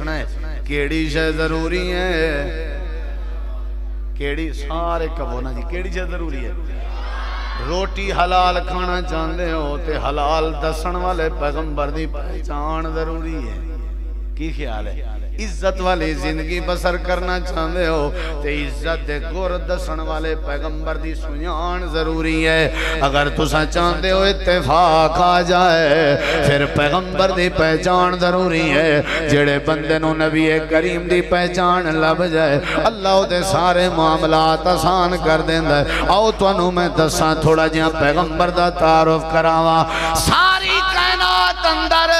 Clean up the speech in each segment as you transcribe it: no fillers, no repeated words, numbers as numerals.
دسنا ہے کیڑی شے ضروری ہے کیڑی سارے کہو نا جی کیڑی شے ضروری ہے روٹی حلال کھانا چاہتے ہو تے حلال دسن والے پیغمبر دی پہچان ضروری ہے کی خیال ہے عزت والی زندگی بسر کرنا چاہتے ہو تے عزت دے گر دسن والے پیغمبر دی سنیان ضروری ہے اگر تسا چاہتے ہو اتفاق آ جائے پھر پیغمبر دی پہچان ضروری ہے جڑے بندے نو نبی کریم دی پہچان لب جائے اللہ دے سارے معاملات آسان کر دیندہ ہے آؤ تو انہوں میں دساں تھوڑا جہاں پیغمبر دا تعارف کراوا ساری کائنات اندر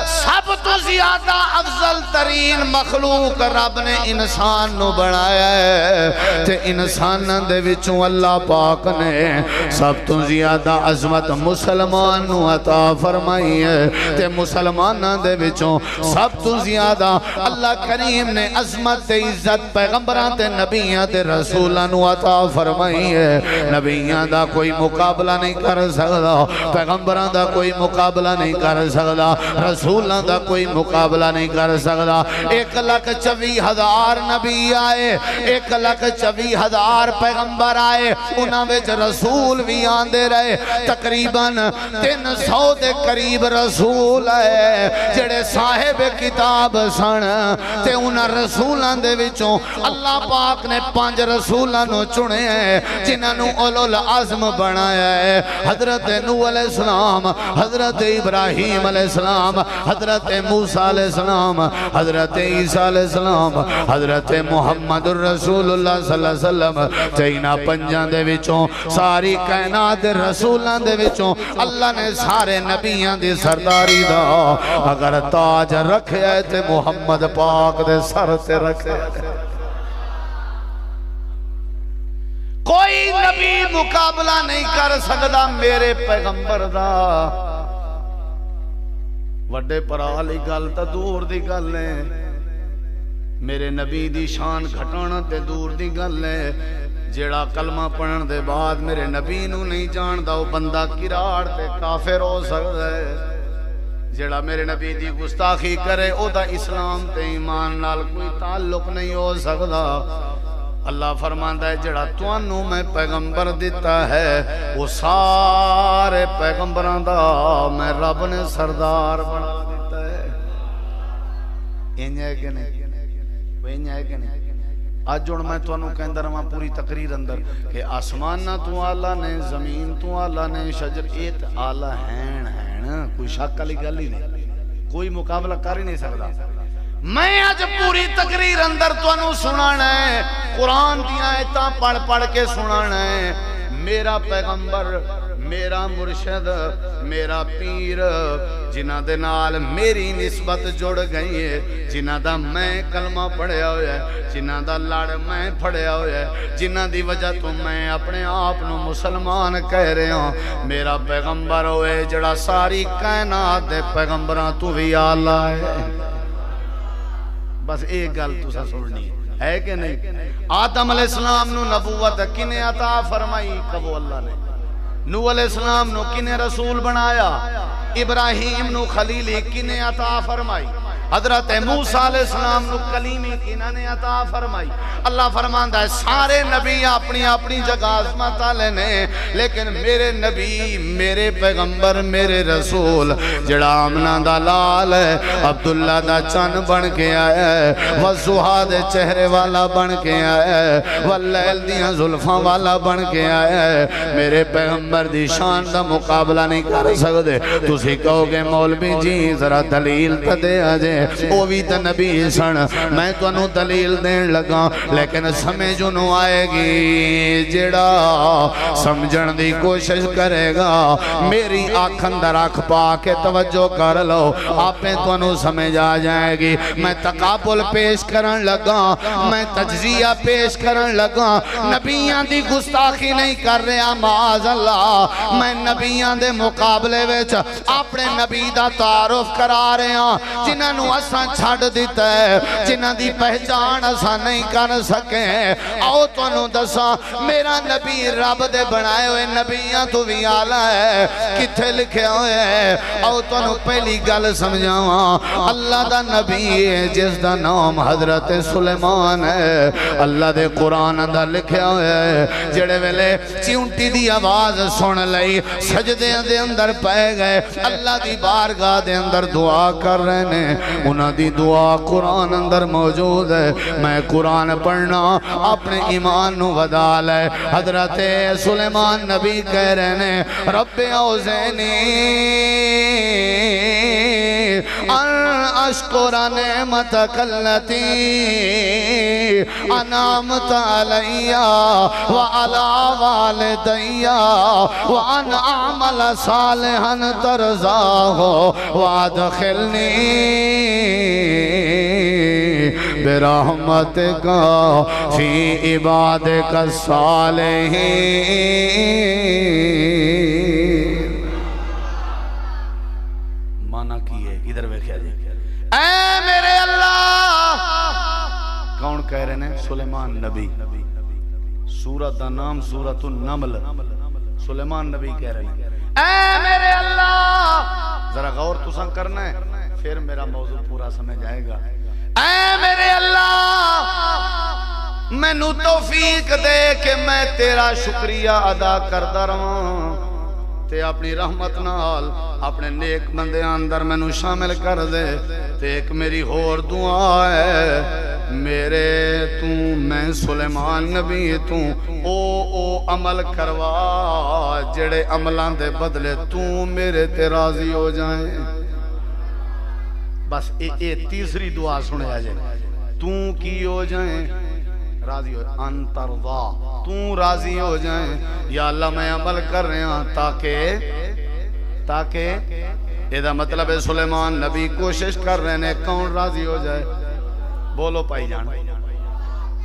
سب تو زیادہ افضل ترین مخلوق رب نے انسان نو بنایا ہے تے انسان دے وچوں اللہ پاک نے سب تو زیادہ عظمت مسلمان نو عطا فرمائی ہے تے مسلمان دے وچوں سب تو زیادہ اللہ کریم نے عظمت تے عزت پیغمبران تے نبیان تے رسولان نو عطا فرمائی ہے نبیان دا کوئی مقابلہ نہیں کر سکتا پیغمبران دا کوئی مقابلہ نہیں کر سکتا رسولان دا کوئی مقابلہ نہیں کر سکتا 1,24,000 نبی آئے 1,24,000 پیغمبر آئے انہاں وچ رسول بھی آندے رہے تقریباً 300 دے قریب رسول آئے جڑے صاحب کتاب سن تے انہاں رسولان دے وچوں اللہ پاک نے 5 رسولان نو چنے ہیں جنہاں نو اولو العظم بنایا ہے حضرت نوح علیہ السلام حضرت ابراہیم علیہ السلام حضرت موسیٰ علیہ السلام حضرت عیسیٰ علیہ السلام حضرت محمد الرسول اللہ صلی اللہ علیہ وسلم چینہ پنجان دے وچوں ساری کائنات رسولان دے وچوں اللہ نے سارے نبیان دی سرداری دا اگر تاج رکھے ہے تے محمد پاک دے سر سے رکھے کوئی نبی مقابلہ نہیں کر سکتا میرے پیغمبر دا وڈے پرالی گل تا دور دی گل ہے میرے نبی دی شان گھٹانا تے دور دی گل ہے جیڑا کلمہ پڑھن دے بعد میرے نبی نو نہیں جان دا وہ بندہ کراڑ تے کافر ہو سکتا ہے جیڑا میرے نبی دی گستاخی کرے او دا اسلام تے ایمان نال کوئی تعلق نہیں ہو سکتا اللہ فرماندہ ہے جڑا توانو میں پیغمبر دیتا ہے وہ سارے پیغمبران دا میں رب نے سردار بنا دیتا ہے انج ہے کہ نہیں وہ انج ہے کہ نہیں آج جوڑ میں توانو کہ اندر ہمیں پوری تقریر اندر کہ آسمان نہ تو آلہ نے زمین تو آلہ نے شجر ایت آلہ ہیں کوئی شک علی گلی نہیں کوئی مقابلہ کر ہی نہیں سکتا میں آج پوری تقریر اندر تو انہوں سنانا ہے قرآن دیا ایتاں پڑھ پڑھ کے سنانا ہے میرا پیغمبر میرا مرشد میرا پیر جنہ دے نال میری نسبت جڑ گئی ہے جنہ دا میں کلمہ پڑھیا ہویا ہے جنہ دا لڑ میں پڑھیا ہویا ہے جنہ دی وجہ تو میں اپنے آپ نو مسلمان کہہ رہے ہوں میرا پیغمبر ہوئے جڑا ساری کائنات دے پیغمبران تو بھی آلہ ہے بس ایک گل تو سا سننی ہے کہ نہیں آدم علیہ السلام نو نبوت کنے عطا فرمائی کبو اللہ نے نوح علیہ السلام نو کنے رسول بنایا ابراہیم نو خلیلی کنے عطا فرمائی حضرت موسیٰ علیہ السلام نو کلیمی کنہ نے عطا فرمائی اللہ فرماندہ ہے سارے نبی اپنی اپنی جگہ عظمت آلے نے لیکن میرے نبی میرے پیغمبر میرے رسول جڑا آمنہ دا لال ہے عبداللہ دا چن بن کے آیا ہے والزہا دے چہرے والا بن کے آیا ہے واللیل دیاں ظلفاں والا بن کے آیا ہے میرے پیغمبر دی شان دا مقابلہ نہیں کر سکتے تسی کہو گے مولوی جی ذرا دلیل تا دے آجے وہ بھی تا نبی سن میں تو انہوں دلیل دین لگا لیکن سمجھو نو آئے گی جڑا سمجھن دی کوشش کرے گا میری آنکھ اندر آنکھ پا کے توجہ کر لو آپ تو انہوں سمجھ آ جائے گی میں تقابل پیش کرن لگا میں تجزیہ پیش کرن لگا نبیان دی گستاخی نہیں کر رہا معاذ اللہ میں نبیان دے مقابلے ویچ اپنے نبی دا تعارف کرا رہے ہیں جنہاں نو اساں چھڑ دیتا ہے جنہ دی پہچان اساں نہیں کر سکے آؤ تو انہوں دسا میرا نبی رب دے بنائے ہوئے نبیاں تو بھی آلہ ہے کتھے لکھے ہوئے ہے آؤ تو انہوں پہلی گل سمجھاواں اللہ دا نبی ہے جس دا نام حضرت سلیمان ہے اللہ دے قرآن دا لکھے ہوئے ہے جڑے ویلے چیونٹی دی آواز سن لئی سجدے دے اندر پہ گئے اللہ دی بارگاہ دے اندر دعا کر رہے ہیں انہاں دی دعا قرآن اندر موجود ہے میں قرآن پڑھنا اپنے ایمان نو ودال ہے حضرت سلیمان نبی کہہ رہے ہیں رب اوزینی ان اشکر نعمتک اللتی انعمت علی وعلی والدی وان اعمل صالحا ترضاہ وادخلنی برحمتک فی عبادک الصالحین مانا کی ہے ادھر بیکھیا جی اے میرے اللہ کون کہہ رہے ہیں سلیمان نبی سورت دا نام سورت النمل سلیمان نبی کہہ رہے ہیں اے میرے اللہ ذرا غور تساں کرنا ہے پھر میرا موضوع پورا سمجھ آئے گا اے میرے اللہ میں نو توفیق دے کہ میں تیرا شکریہ ادا کردہ رہاں تے اپنی رحمت نال اپنے نیک بندے اندر میں نو شامل کر دے تے ایک میری ہور دعا ہے میرے تو میں سلیمان نبی تو او عمل کروا جڑے عملان دے بدلے تو میرے تے راضی ہو جائیں بس اے تیسری دعا سنے آجے تو کی ہو جائیں راضی ہو انترضا تو راضی ہو جائیں یا اللہ میں عمل کر رہے ہیں تاکہ ایدہ مطلب ہے سلیمان نبی کوشش کر رہے ہیں کون راضی ہو جائے بولو پائی جان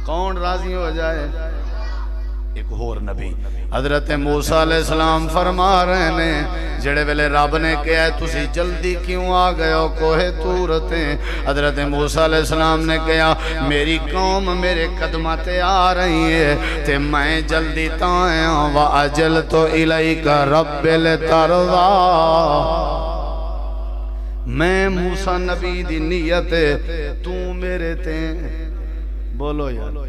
کون راضی ہو جائے ایک اور نبی حضرت موسیٰ علیہ السلام فرما رہے ہیں جڑے ویلے رب نے کہا ہے تسی جلدی کیوں آ گئے ہو کوہ طور تے حضرت موسیٰ علیہ السلام نے کہا میری قوم میرے قدماتے آ رہی ہے تے میں جلدی تائیں وَأَجَلْتُ إِلَيْكَ رَبِّ لِتَرْضَى میں موسیٰ نبی دی نیت تو میرے تے بولو یار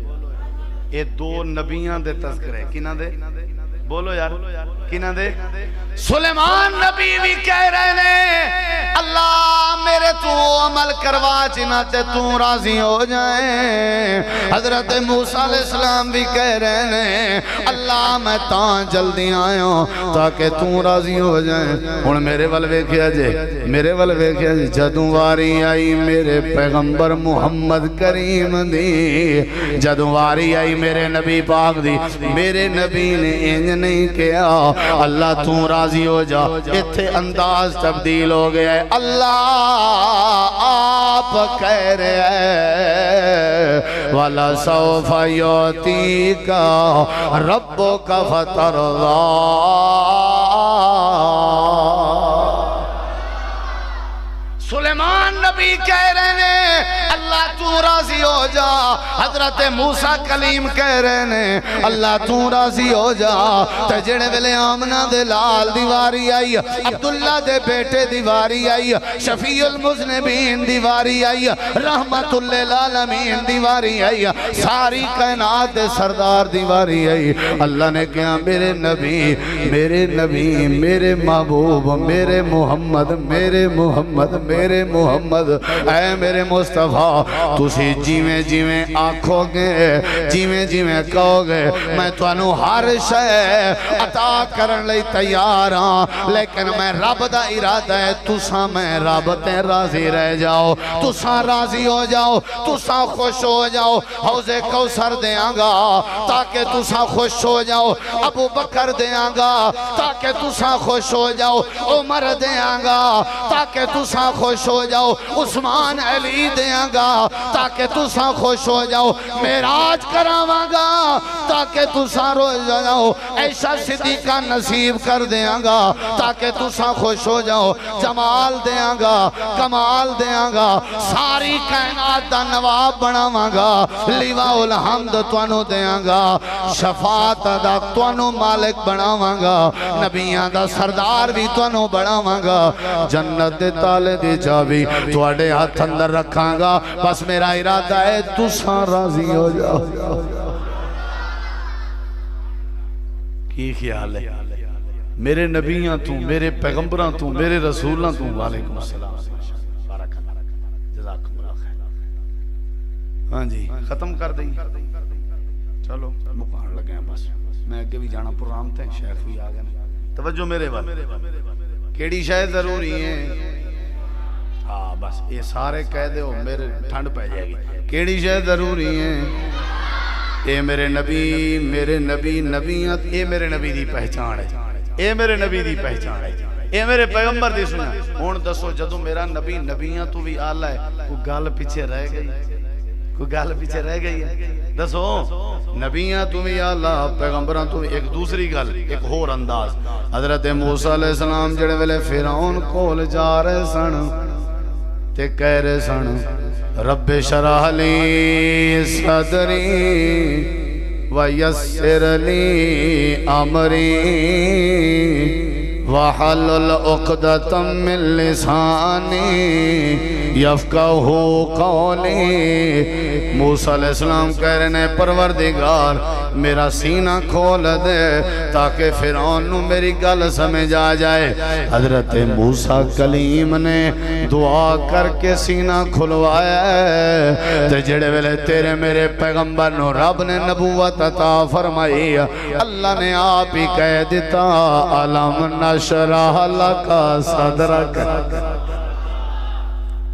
یہ دو نبیاں دے تذکرے کنہ دے بولو یار کنہ دے سلیمان نبی بھی کہہ رہے ہیں اللہ میرے تو عمل کروا جنہ تے تو راضی ہو جائیں حضرت موسیٰ علیہ السلام بھی کہہ رہے ہیں اللہ میں تاں جلدی آیا ہوں تاکہ تو راضی ہو جائیں ان میرے والوے کیا جے میرے والوے کیا جے جدوں واری آئی میرے پیغمبر محمد کریم دی جدوں واری آئی میرے نبی پاک دی میرے نبی نے انج نہیں کیا اللہ تو راضی ہو جا اتھے انداز تبدیل ہو گیا ہے اللہ آپ کہہ رہے ہیں وَلَا سَوْفَ يُعْتِيكَ رَبُّكَ فَتَرْضَى سلیمان نبی کہہ رہے ہیں اللہ تو راضی ہو جا حضرت موسیٰ کلیم کہہ رہے ہیں اللہ تو راضی ہو جا تجڑے ویلے آمنہ دے لال دیواری آئی عبداللہ دے بیٹے دیواری آئی شفیع المذنبین دیواری آئی رحمت للعالمین دیواری آئی ساری کائنات دے سردار دیواری آئی اللہ نے کہا میرے نبی میرے محبوب میرے محمد میرے محمد اے میرے مصطفیٰ تسی جیویں آنکھو گے جیویں کہو گے میں تو انہوں ہر شے عطا کرن لئی تیار ہاں لیکن میں رب دا ارادہ ہے تساں میں رب تے راضی رہ جاؤ تساں راضی ہو جاؤ تساں خوش ہو جاؤ حوض کوثر دیاں گا تاکہ تساں خوش ہو جاؤ ابو بکر دیاں گا تاکہ تساں خوش ہو جاؤ عمر دیاں گا تاکہ تساں خوش ہو جاؤ عثمان علی دیاں گا تاکہ تساں خوش ہو جاؤ معراج کراواں گا تاکہ تساں روز جاؤ، ایسا صدیقہ نصیب کر دیاں گا تاکہ تساں خوش ہو جاؤ، جمال دیاں گا، کمال دیاں گا، ساری کائنات دا نواب بناواں گا، لیواء الحمد توانو دیاں گا، شفاعت دا توانو مالک بناواں گا، نبیاں دا سردار بھی توانو بناواں گا، جنت دے تالے دی چابی تواڈے ہاتھ اندر رکھاں گا، بس میرا ارادہ ہے تساں راضی ہو جاؤ۔ کی خیال ہے؟ میرے نبیاں تو، میرے پیغمبراں تو، میرے رسولاں تو، وعلیکم السلام، جزاکم اللہ خیر۔ ہاں جی ختم کر دیں، چلو مکان لگے ہیں، بس میں اگے بھی جانا پروگرام تے، شیخ بھی آ گئے، توجہ میرے وال کیڑی شاید ضروری ہے؟ ہاں بس یہ سارے کہہ دے ہو، میرے ٹھنڈ پہ جائے گی، کیڑی شاید ضروری ہے؟ اے میرے نبی، میرے نبی نبیت، اے میرے نبی دی پہچان ہے، اے میرے نبی دی پہچان ہے، اے میرے پیغمبر دی سنا۔ ہون دسو جدو میرا نبی نبیاں تو بھی آلہ ہے، کوئی گال پیچھے رہ گئی، کوئی گال پیچھے رہ گئی ہے؟ دسو نبیاں تو بھی آلہ، پیغمبران تو بھی، ایک دوسری گل، ایک اور انداز، حضرت موسیٰ علیہ السلام جڑے ویلے فرعون کول جا رہے سن تے کہہ رہے سن رب شرح لی صدری ویسر لی امری وحلل عقدۃ من لسانی یفقہوا قولی۔ موسیٰ علیہ السلام کہہ رہے ہیں پروردگار میرا سینہ کھول دے تاکہ فرعون نو میری گل سمجھ آ جائے۔ حضرت موسیٰ کلیم نے دعا کر کے سینہ کھلوایا ہے، تے جڑے ویلے تیرے میرے پیغمبر نو رب نے نبوت عطا فرمائی، اللہ نے آپ ہی کہہ دیتا علم نشرح لک صدرک۔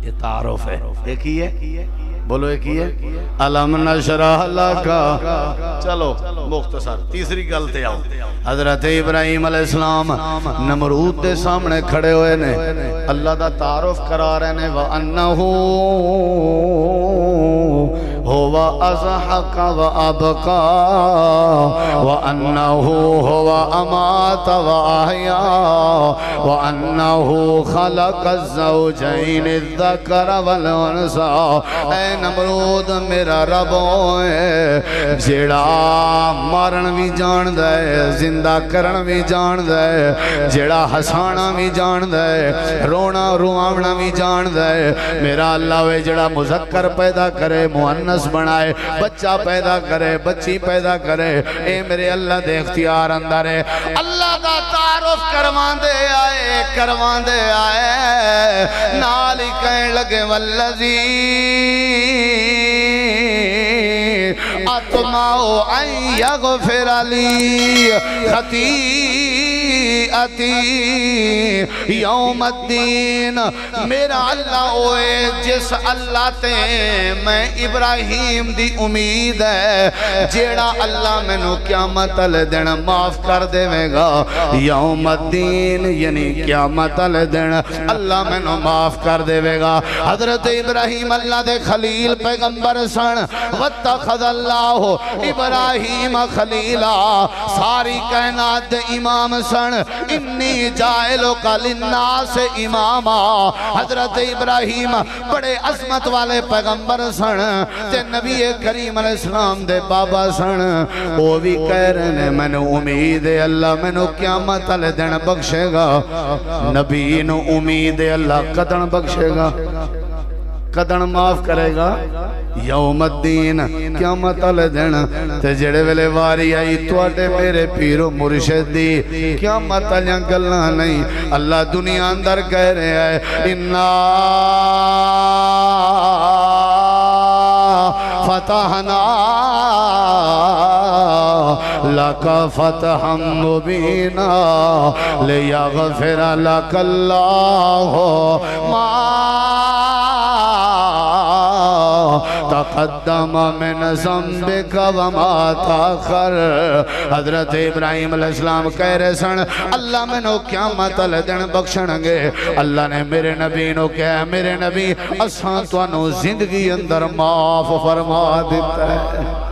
یہ تعارف ہے، ایک ہی ہے، بولو ایک ہی ہے، علم نشرح لک۔ چلو مختصر تیسری گل تے آؤ، حضرت ابراہیم علیہ السلام نمرود دے سامنے کھڑے ہوئے نے، اللہ دا تعارف کرا رہے نے، وَأَنَّهُ هُوَ أَضْحَكَ وَأَبْكَى وَأَنَّهُ هُوَ أَمَاتَ وَأَحْيَا وَأَنَّهُ خَلَقَ الزَّوْجَيْنِ الذَّكَرَ وَالْأُنثَى۔ اے نمرود میرا رب ہے جیڑا مارن بھی جان دے، زندہ کرن بھی جان دے، جیڑا ہسانا بھی جان دے، رونا رواونا بھی جان دے، میرا اللہ وے جیڑا مذکر پیدا کرے، مؤنث بنائے، بچہ پیدا کرے، بچی پیدا کرے، اے میرے اللہ دے اختیار اندر ہے۔ اللہ دا تعارف کروان دے آئے، نالی کہیں لگے والذی اطمعُ ان یغفر لی خطیئتی یوم الدین۔ میرا اللہ ہوئے جس اللہ تے میں ابراہیم دی امید ہے، جیڑا اللہ میں نو قیامت دن معاف کر دے گا، یوم الدین یعنی قیامت دن اللہ میں نو معاف کر دے گا۔ حضرت ابراہیم اللہ دے خلیل پیغمبر سن، واتخذ اللہ ابراہیم خلیلا، ساری کائنات دے امام سن، انی جائلک للناس اماما۔ حضرت ابراہیم بڑے عظمت والے پیغمبر سن تے نبی کریم علیہ السلام دے بابا سن، وہ بھی کہہ رہے ہیں میں نے امید ہے اللہ میں نے قیامت علی دن بخشے گا، نبی نو امید ہے اللہ قدن بخشے گا، قدن معاف کرے گا یوم الدین قیامت علی دن۔ تے جڑے ویلے واری آئی تواڈے میرے پیرو مرشد دی قیامت علیاں گلاں نہیں، اللہ دنیا اندر کہہ رہے ہیں انا فتحنا لک فتحا مبینا لیغفر لک اللہ ما تقدم من ذنبک وما تاخر۔ حضرت ابراہیم علیہ السلام کہہ رہے سن اللہ میں نو قیامت والے دن بخشنگے۔ اللہ نے میرے نبی نو کہا میرے نبی اساں تانوں زندگی اندر معاف فرما دیتا ہے۔